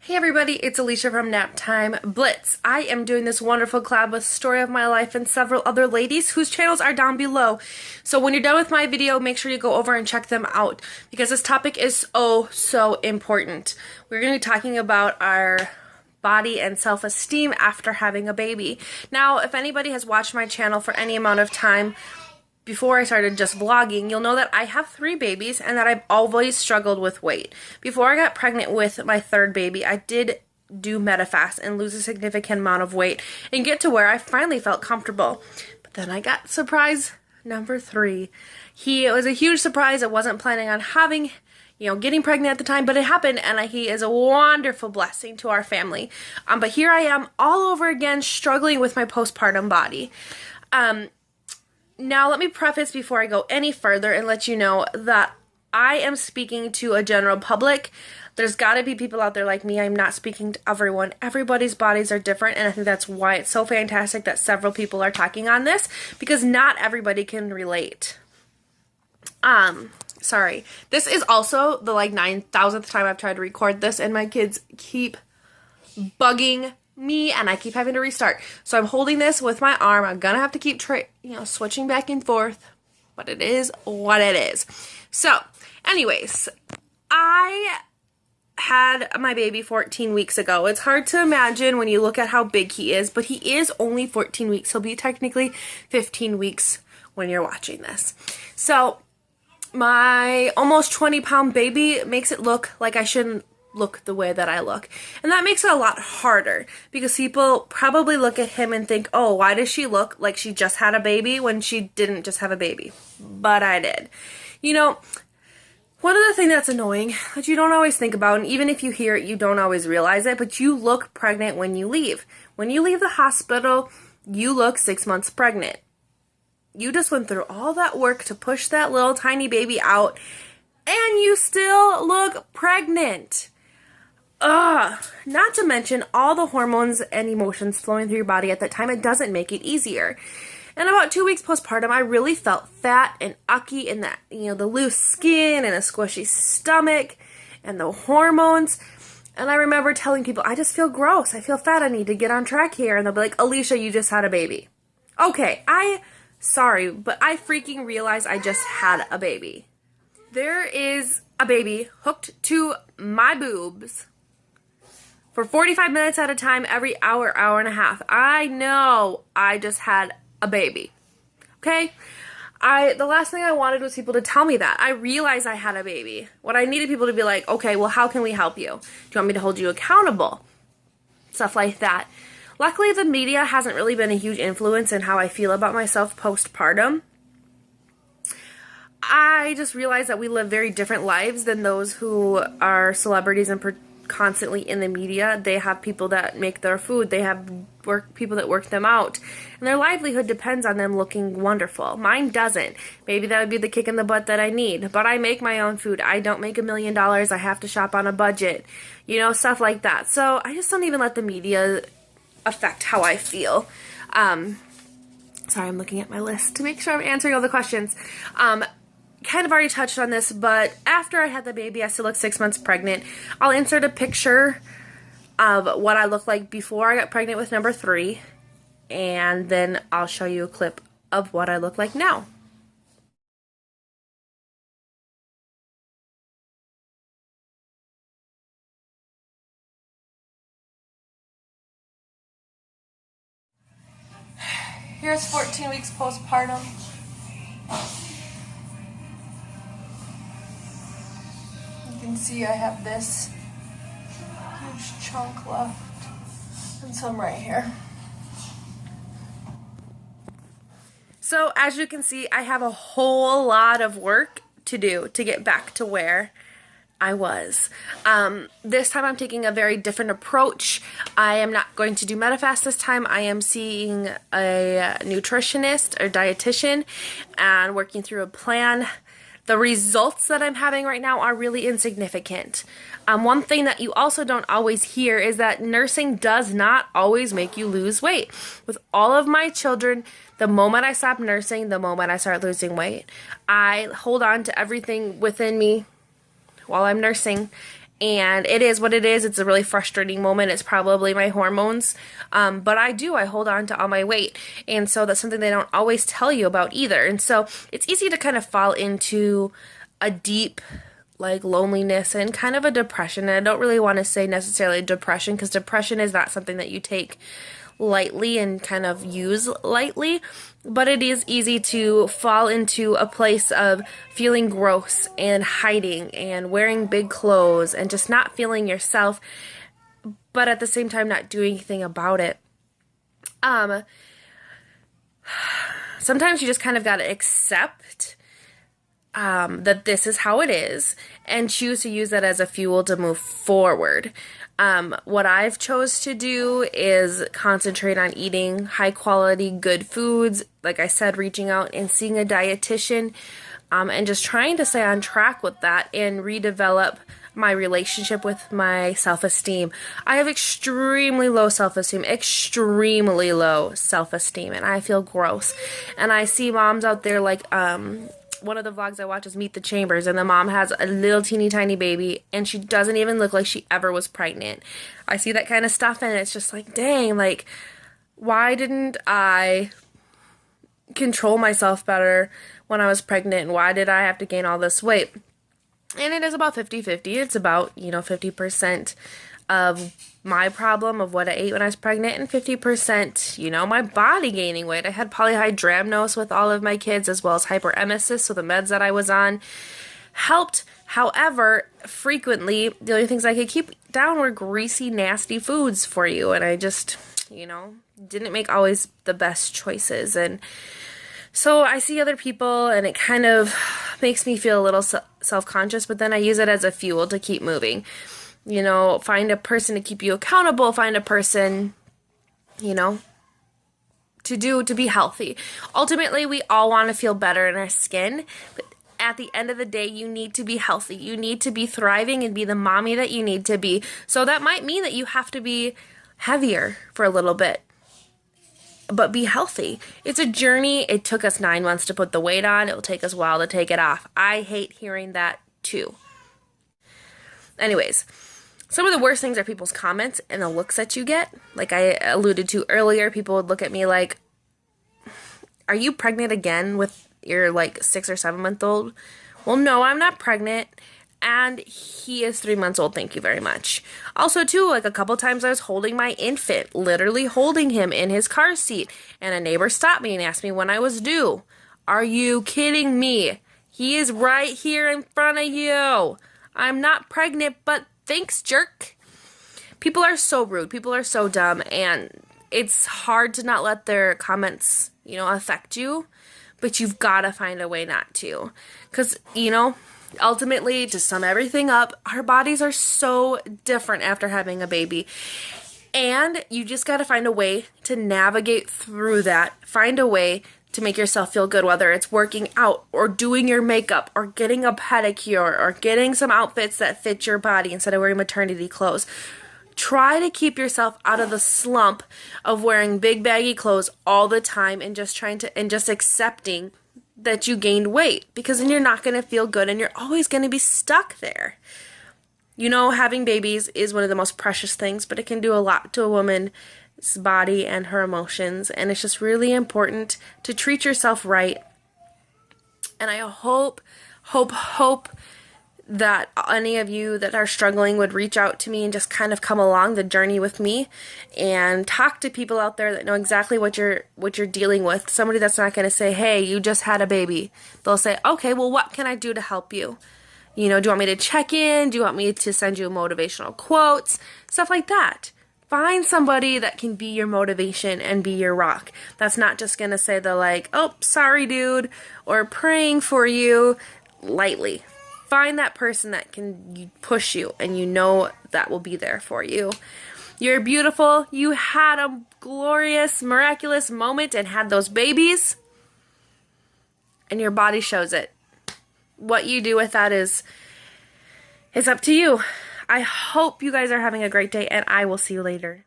Hey everybody, it's Alicia from Naptime Blitz. I am doing this wonderful collab with Story of My Life and several other ladies whose channels are down below. So when you're done with my video, make sure you go over and check them out because this topic is so important. We're going to be talking about our body and self-esteem after having a baby. Now, if anybody has watched my channel for any amount of time, before I started just vlogging, you'll know that I have 3 babies and that I've always struggled with weight. Before I got pregnant with my 3rd baby, I did do MetaFast and lose a significant amount of weight and get to where I finally felt comfortable. But then I got surprise number 3. It was a huge surprise. I wasn't planning on having, getting pregnant at the time, but it happened, and he is a wonderful blessing to our family. But here I am all over again, struggling with my postpartum body. Now, let me preface before I go any further and let you know that I am speaking to a general public. There's got to be people out there like me. I'm not speaking to everyone. Everybody's bodies are different, and I think that's why it's so fantastic that several people are talking on this, because not everybody can relate. Sorry. This is also the 9,000th time I've tried to record this, and my kids keep bugging me and I keep having to restart. So I'm holding this with my arm. I'm gonna have to keep switching back and forth, but it is what it is. So anyways, I had my baby 14 weeks ago. It's hard to imagine when you look at how big he is, but he is only 14 weeks. He'll be technically 15 weeks when you're watching this. So my almost 20-pound baby makes it look like I shouldn't look the way that I look. And that makes it a lot harder because people probably look at him and think, oh, why does she look like she just had a baby when she didn't just have a baby? But I did. One of the things that's annoying that you don't always think about, and even if you hear it, you don't always realize it, but you look pregnant when you leave. When you leave the hospital, you look 6 months pregnant. You just went through all that work to push that little tiny baby out, and you still look pregnant. Not to mention all the hormones and emotions flowing through your body at that time. It doesn't make it easier. And about 2 weeks postpartum, I really felt fat and ucky in that, the loose skin and a squishy stomach and the hormones. And I remember telling people, I just feel gross. I feel fat. I need to get on track here. And they'll be like, Alicia, you just had a baby. Okay, sorry, but I freaking realized I just had a baby. There is a baby hooked to my boobs for 45 minutes at a time, every hour, hour and a half. I know I just had a baby. Okay? The last thing I wanted was people to tell me that. I realized I had a baby. What I needed people to be like, okay, well, how can we help you? Do you want me to hold you accountable? Stuff like that. Luckily, the media hasn't really been a huge influence in how I feel about myself postpartum. I just realized that we live very different lives than those who are celebrities and constantly in the media. They have people that make their food. They have people that work them out. And their livelihood depends on them looking wonderful. Mine doesn't. Maybe that would be the kick in the butt that I need. But I make my own food. I don't make $1 million. I have to shop on a budget. Stuff like that. So I just don't even let the media affect how I feel. Sorry, I'm looking at my list to make sure I'm answering all the questions. Kind of already touched on this, but after I had the baby, I still look 6 months pregnant. I'll insert a picture of what I looked like before I got pregnant with number 3, and then I'll show you a clip of what I look like now. Here's 14 weeks postpartum. You can see I have this huge chunk left and some right here. So as you can see, I have a whole lot of work to do to get back to where I was. This time I'm taking a very different approach. I am not going to do MetaFast this time. I am seeing a nutritionist or dietitian and working through a plan. The results that I'm having right now are really insignificant. One thing that you also don't always hear is that nursing does not always make you lose weight. With all of my children, the moment I stop nursing, the moment I start losing weight, I hold on to everything within me while I'm nursing, And it is what it is. It's a really frustrating moment. It's probably my hormones. But I hold on to all my weight. And so that's something they don't always tell you about either. And so it's easy to kind of fall into a deep, like, loneliness and kind of a depression. And I don't really want to say necessarily depression, because depression is not something that you take lightly and kind of use lightly, but it is easy to fall into a place of feeling gross and hiding and wearing big clothes and just not feeling yourself, but at the same time not doing anything about it. Sometimes you just kind of got to accept that this is how it is and choose to use that as a fuel to move forward. What I've chose to do is concentrate on eating high quality, good foods. Like I said, reaching out and seeing a dietitian, and just trying to stay on track with that and redevelop my relationship with my self-esteem. I have extremely low self-esteem, and I feel gross. And I see moms out there like, one of the vlogs I watch is Meet the Chambers, and the mom has a little teeny tiny baby, and she doesn't even look like she ever was pregnant. I see that kind of stuff, and it's just like, dang, like, why didn't I control myself better when I was pregnant, and why did I have to gain all this weight? And it is about 50-50. It's about, 50% of my problem of what I ate when I was pregnant, and 50%, my body gaining weight. I had polyhydramnios with all of my kids, as well as hyperemesis, so the meds that I was on helped. However, frequently, the only things I could keep down were greasy, nasty foods for you, and I just, didn't make always the best choices. And so I see other people, and it kind of makes me feel a little self-conscious, but then I use it as a fuel to keep moving. Find a person to keep you accountable, find a person, to be healthy. Ultimately, we all want to feel better in our skin, but at the end of the day, you need to be healthy. You need to be thriving and be the mommy that you need to be. So that might mean that you have to be heavier for a little bit, but be healthy. It's a journey. It took us 9 months to put the weight on. It will take us a while to take it off. I hate hearing that too. Anyways, some of the worst things are people's comments and the looks that you get. Like I alluded to earlier, people would look at me like, are you pregnant again with your 6 or 7 month old? Well, no, I'm not pregnant. And he is 3 months old. Thank you very much. Also, too, a couple times I was holding my infant, literally holding him in his car seat. And a neighbor stopped me and asked me when I was due. Are you kidding me? He is right here in front of you. I'm not pregnant, but thanks, jerk. People are so rude. People are so dumb. And it's hard to not let their comments, affect you. But you've got to find a way not to. Because, ultimately, to sum everything up, our bodies are so different after having a baby. And you just got to find a way to navigate through that. Find a way to make yourself feel good, whether it's working out or doing your makeup or getting a pedicure or getting some outfits that fit your body instead of wearing maternity clothes. Try to keep yourself out of the slump of wearing big baggy clothes all the time and just accepting that you gained weight, because then you're not going to feel good and you're always going to be stuck there. Having babies is one of the most precious things, but it can do a lot to a woman's body and her emotions, and it's just really important to treat yourself right. And I hope that any of you that are struggling would reach out to me and just kind of come along the journey with me and talk to people out there that know exactly what you're dealing with. Somebody that's not going to say, hey, you just had a baby. They'll say, okay, well, what can I do to help you? Do you want me to check in? Do you want me to send you motivational quotes? Stuff like that. Find somebody that can be your motivation and be your rock. That's not just going to say oh, sorry, dude, or praying for you lightly. Find that person that can push you, and that will be there for you. You're beautiful. You had a glorious, miraculous moment and had those babies, and your body shows it. What you do with that is up to you. I hope you guys are having a great day, and I will see you later.